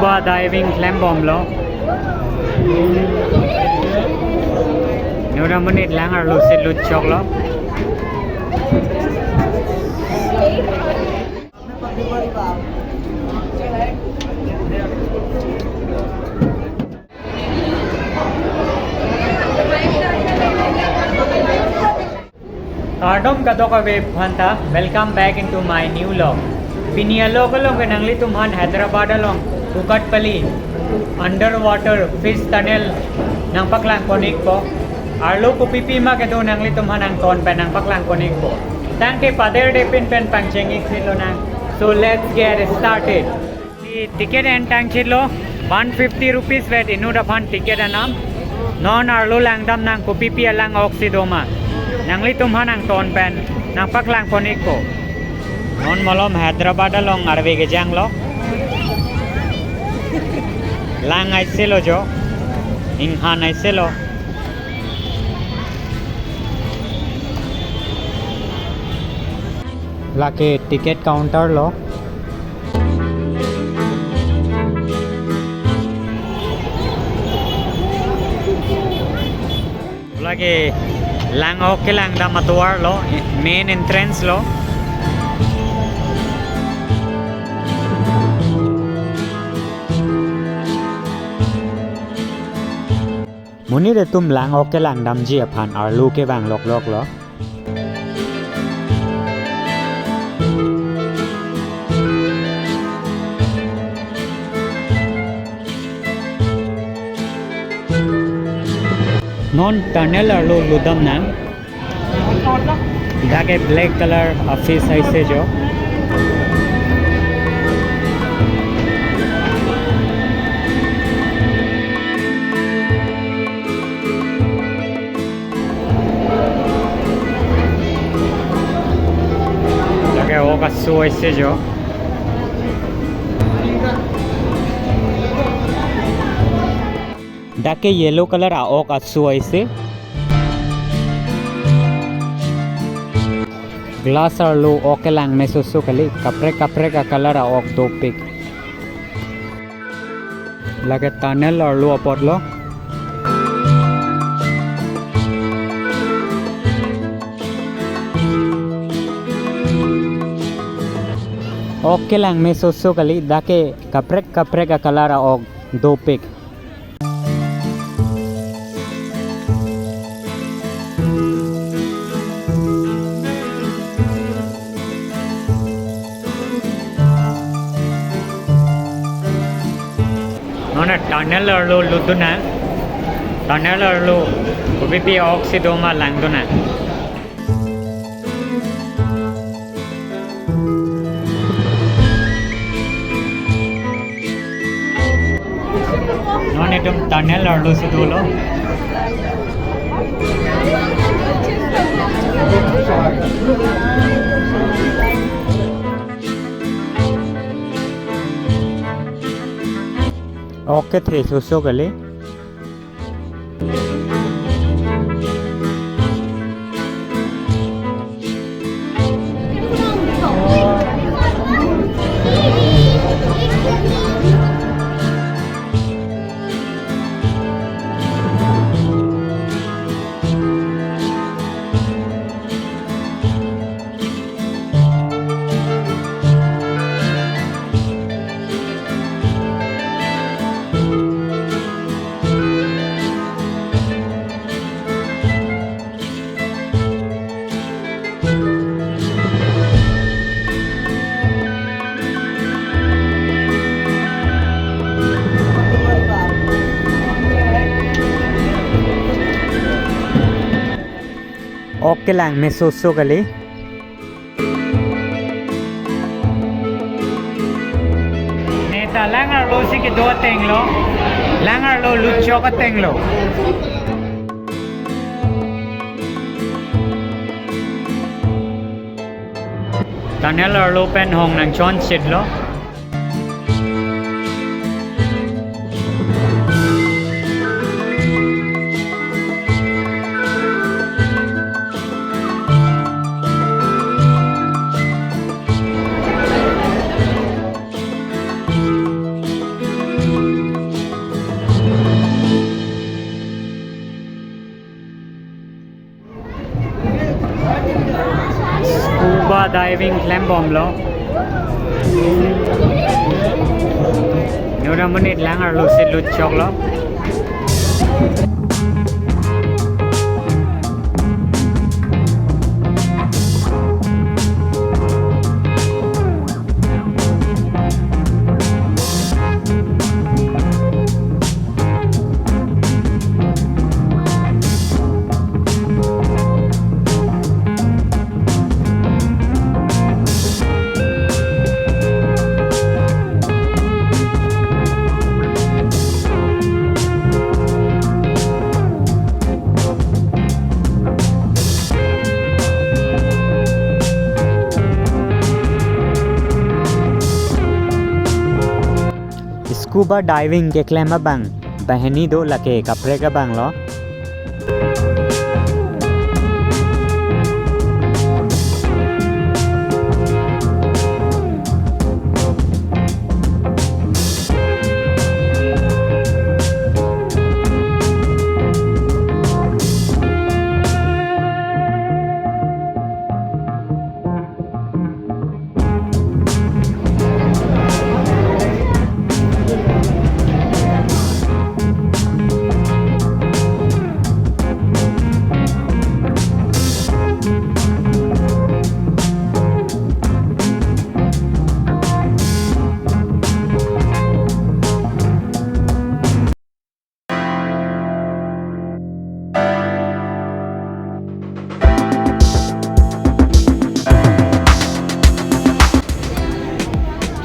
scuba diving clam bomb lo nếu ra muốn ít lang ở lụt xịt lụt chọc lo Ardom kadoka web phanta welcome back into my new vlog Pinia lokalong kanangli tumhan Hyderabad along Kukatpally underwater fish tunnel nang paklang konik po arlo ko pipima kedo nangli tumhan ang kon pa nang paklang konik po tangke pader de pin pen pangchengik silo nang so let's get started the ticket and tang chilo 150 rupees vet inuda phan ticket anam non arlo langdam nang ko pipi alang oxidoma nangli tumhan ang ton pen nang paklang konik po non malom Hyderabad along arve ke jang lo lang ai selo jo inghan ai selo lake ticket counter lo lake lang ok lang da matuar lo main entrance lo Muni de tum lang ok lang dam ji aphan arlu ke bang lok lok lo non tunnel arlu ludam na dage black color office aise jo hoga suai se jo dake yellow color a ok suai se glass ar lo ok lang me so kali kapre ka color a ok topik lage tunnel ar lo apot lo Oke lang may susu kali dake kaprek ka kalara og dopik nona tunnel arlo luduna tunnel arlo kubipi oxidoma langduna non itum tunnel arlo sidulo oke the susu kali Oke lang may susu kali neta lang arlo si ke do tenglo lang arlo lucho ka tenglo tunnel arlo pen hong nang chon sidlo diving clam bomb lo. Nếu mình ít lang ở lụt sẽ lụt chọc lo. Scuba diving ke klema bang bahani do lake kapre ka bang lo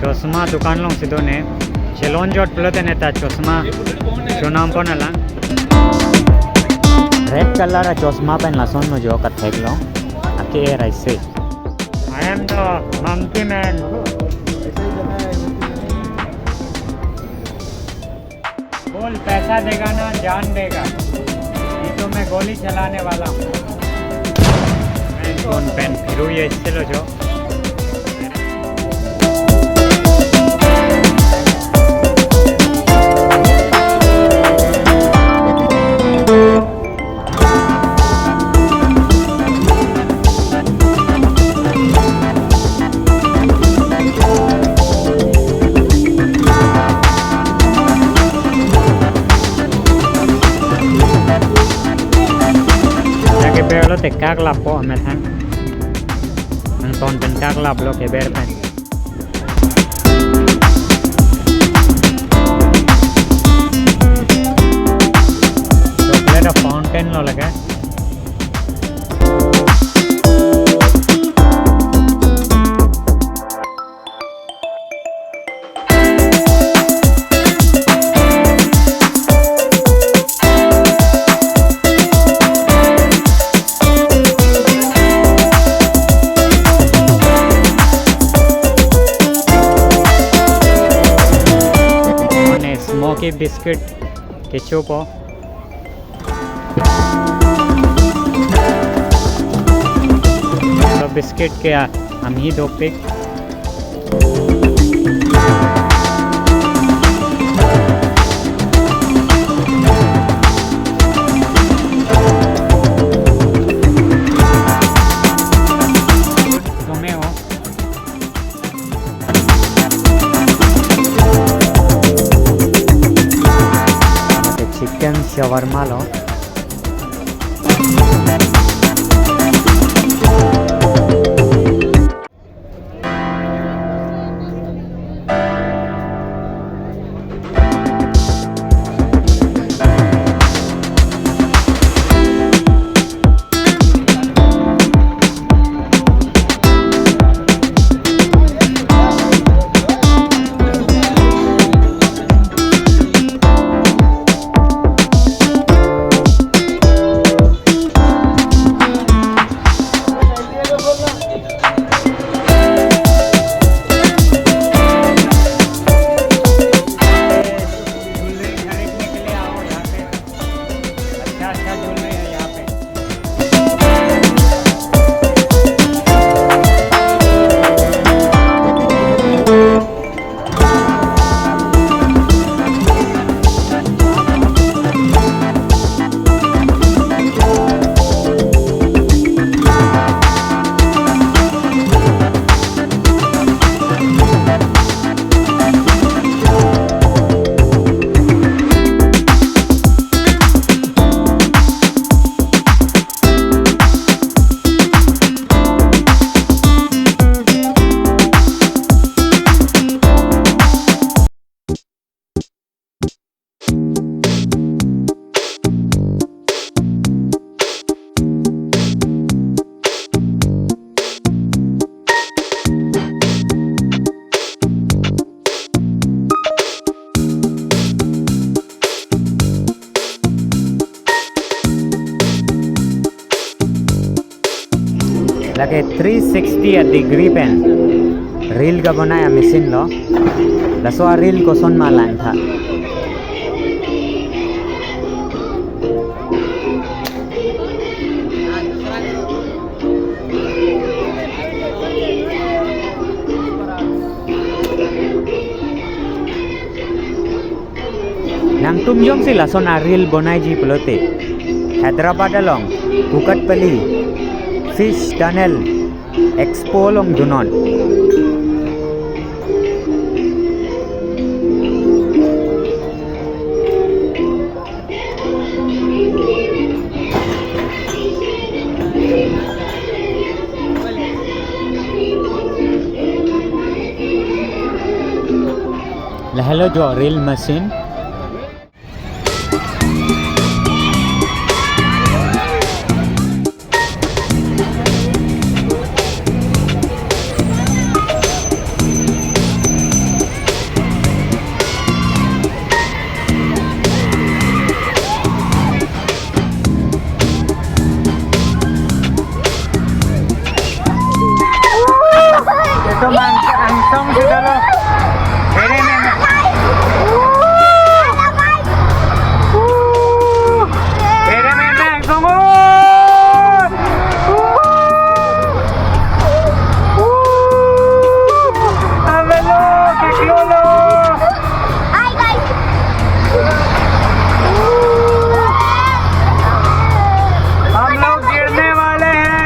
चश्मा दुकान लो सिद्धो ने चलोन जोट प्लते नेता चश्मा जो नाम पन अला रेड कलर चश्मा पेन लसन नो जो कथेक लो आके राइसे I am the monkey man बोल पैसा देगा ना जान देगा ये तो मैं गोली चलाने वाला हूँ कौन पेन फिर ये इससे लो जो lo te kagla po me than ang ton pen kagla lo ke ber pen chocolate fountain lo lage smoky biscuit kecho po so biscuit ke हम ही दो पे chicken shawarma lo pakai 360 degree pen reel ka banaya mesin lo laso reel ko son malang tha nang tumjong sila son reel bonai ji pelote Hyderabad along Kukatpally Fish Tunnel Expo long dunon lah hello jo reel machine itu antong sudah lo ini memang tunggu amelo kiklo hai guys हम लोग गिरने वाले हैं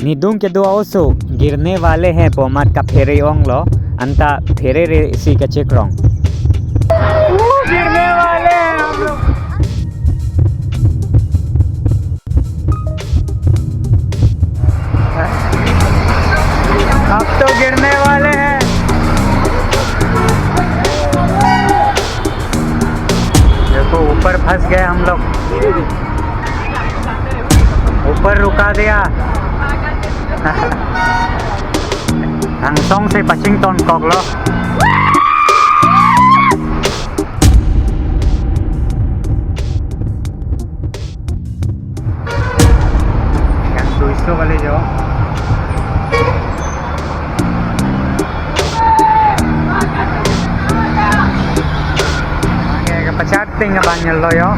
Nidung ke dua osu गिरने वाले हैं पोmat का फेरे ओंग लो अंता फेरे रे इसी का चेक्रong गिरने वाले हैं हम लोग अब तो गिरने वाले हैं देखो ऊपर फंस गए हम लोग ऊपर रुका दिया langsung si Washington kok lo yang tuiso kali jo oke kepecat tinggal banyak lo yo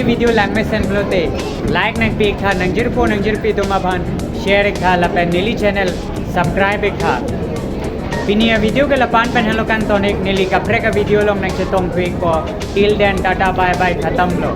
video language sen pelote like nang pi kha nang jirpi tuma bhan share kha la pen nili channel subscribe kha pinia video ke lapan pen halo kan tonek nili ka freka video long nang chetong quick ko till then tata bye bye khatam lo